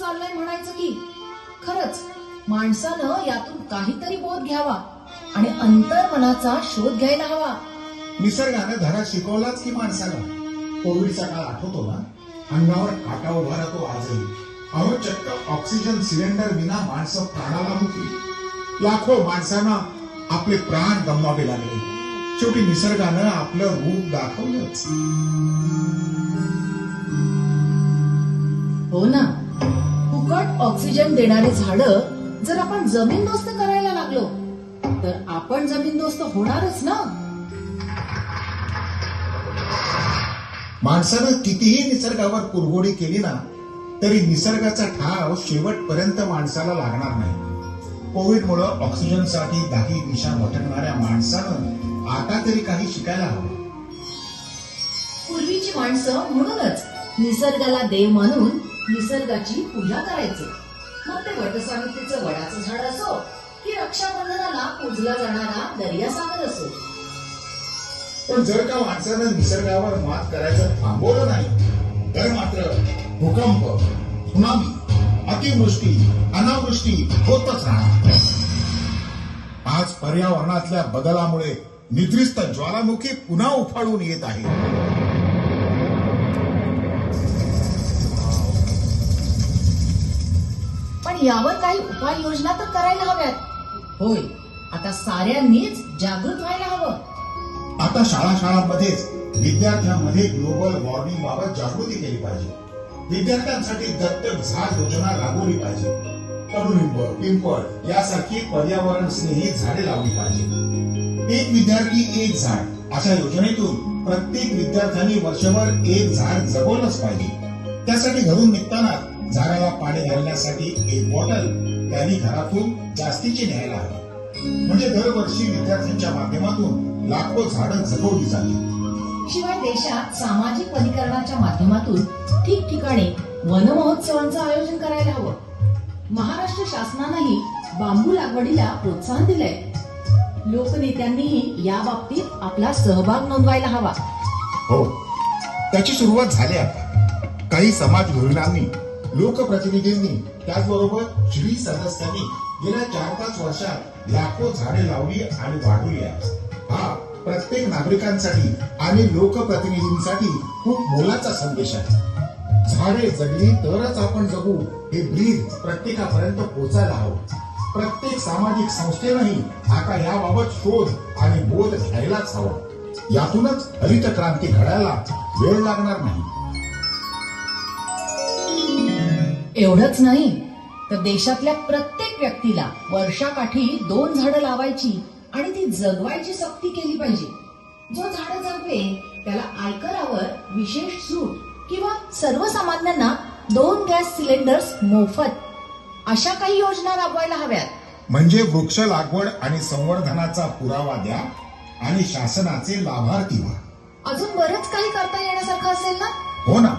चाललंय म्हणायचं की. खरंच माणसानं यातून काहीतरी बोध घ्यावा आणि अंतर्मनाचा शोध घ्यायला हवा. निसर्गाने धडा शिकवलाच की माणसाला. कोविडचा काळ आठवतो ना? अंगावर काटा उभा राहतो आजही. अहो, चक्क ऑक्सिजन सिलेंडर विना माणसं प्राणाला मुकली. लाखो माणसांना आपले प्राण गमवावे लागले. शेवटी निसर्गानं आपलं रूप दाखवलंच. हो ना, फुकट ऑक्सिजन देणारी झाडं जर आपण जमीनदोस्त करायला लागलो तर आपण जमीनदोस्त होणारच ना. माणसानं कितीही निसर्गावर कुरघोडी केली ना तरी निसर्गाचा ठाव शेवटपर्यंत माणसाला लागणार नाही. कोविडमुळे ऑक्सिजनसाठी दाही दिशा भटकणाऱ्या माणसानं आता तरी काही शिकायला हवं. पूर्वीची माणसं म्हणूनच निसर्गाला देव मानून निसर्गाची पूजा करायचे. मग ते वटसावित्रीचं वडाचं झाड असो की रक्षाबंधनाला पूजला जाणारा दर्यासागर असो. पण जर का माणसानं निसर्गावर मात करायचं थांबवलं नाही तर मात्र भूकंप, सुनामी, अतिवृष्टी, अनावृष्टी होतच राहणार. आज पर्यावरणातल्या बदलामुळे निद्रिस्त ज्वालामुखी पुन्हा उफाळून येत आहे. पण यावर काही उपाययोजना तर करायला हव्यात. होय, आता साऱ्यांनीच जागृत व्हायला हवं. आता शाळांमध्येच विद्यार्थ्यांमध्ये ग्लोबल वॉर्मिंग बाबत जागृती केली पाहिजे. विद्यार्थ्यांसाठी दत्तक झाड योजना राबवली पाहिजे. कडुलिंब, पिंपळ यासारखी पर्यावरण स्नेही झाडे लावली पाहिजे. एक विद्यार्थी एक झाड अशा योजनेतून प्रत्येक विद्यार्थ्यांनी वर्षभर एक झाड जगवलंच पाहिजे. त्यासाठी घरून निघताना झाडाला पाणी घालण्यासाठी एक बॉटल त्यांनी घरातून जास्तीची न्यायला हवी. म्हणजे दरवर्षी विद्यार्थ्यांच्या माध्यमातून लाखो झाडं जगवली जातील. शिवाय देशात सामाजिक वनीकरणाच्या माध्यमातून ठिकठिकाणी वन महोत्सवांचं आयोजन करायला हवं. महाराष्ट्र शासनानंही बांबू लागवडीला प्रोत्साहन दिलंय. लोकनेत्यांनीही या बाबतीत आपला सहभाग नोंदवायला हवा. हो, त्याची सुरुवात झाली आता. काही समाजधोरणांनी, लोकप्रतिनिधींनी, त्याचबरोबर श्री सदस्यांनी गेल्या 4-5 वर्षात लाखो झाडे लावली आणि वाढवली आहेत. हा प्रत्येक नागरिकांसाठी आणि लोकप्रतिनिधींसाठी खूप मोलाचा संदेश आहे. झाडे जगली तरच आपण जगू हे ब्रीद प्रत्येकापर्यंत पोहोचायला हवं. प्रत्येक सामाजिक संस्थेनंही आता याबाबत शोध आणि बोध घ्यायलाच हवा. यातूनच हरित क्रांती घडायला वेळ लागणार नाही. एवढंच नाही तर देशातल्या प्रत्येक व्यक्तीला वर्षाकाठी 2 झाडं लावायची आणि ती जगवायची सक्ती केली पाहिजे. जो झाडं जगवेल त्याला आयकरावर विशेष सूट किंवा सर्वसामान्यांना 2 गॅस सिलेंडर्स मोफत अशा काही योजना राबवायला हव्यात. म्हणजे वृक्ष लागवड आणि संवर्धनाचा पुरावा द्या आणि शासनाचे लाभार्थी व्हा. अजून बरंच काही करता येण्यासारखं असेल ना? हो ना.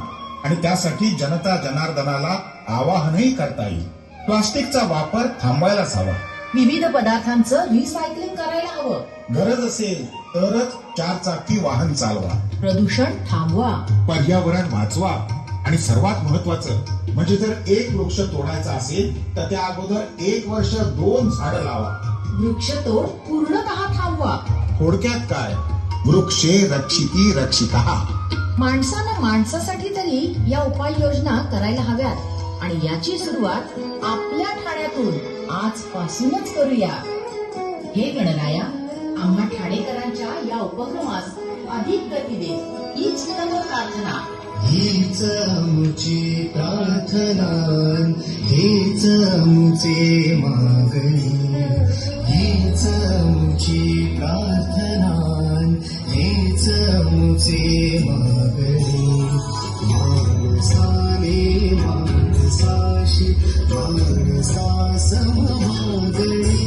आणि त्यासाठी जनता जनार्दनाला आवाहनही करता येईल. प्लास्टिकचा वापर थांबवायलाच हवा. विविध पदार्थांचं रिसायकलिंग करायला हवं. गरज असेल तरच 4 चाकी वाहन चालवा. प्रदूषण थांबवा. पर्यावरण वाचवा. आणि सर्वात महत्वाचं म्हणजे जर एक वृक्ष तोडायचा असेल तर त्या अगोदर 1 वर्ष 2 झाडं लावा. वृक्षतोड पूर्णतः थांबवा. थोडक्यात काय, वृक्षे रक्षिती रक्षितः. माणसानं माणसासाठी तरी या उपाययोजना करायला हव्यात आणि याची सुरुवात आपल्या ठाण्यातून आजपासूनच करूया. हे गणराया, आम्हा ठाणेकरांच्या या उपक्रमास अधिक गती दे हीच नम्र प्रार्थना. हीच आमची प्रार्थना, हीच आमचे मागणी. हीच आमची प्रार्थना, हीच आमचे मागणी. माणसाने माणसाशी माणसा समभागणी.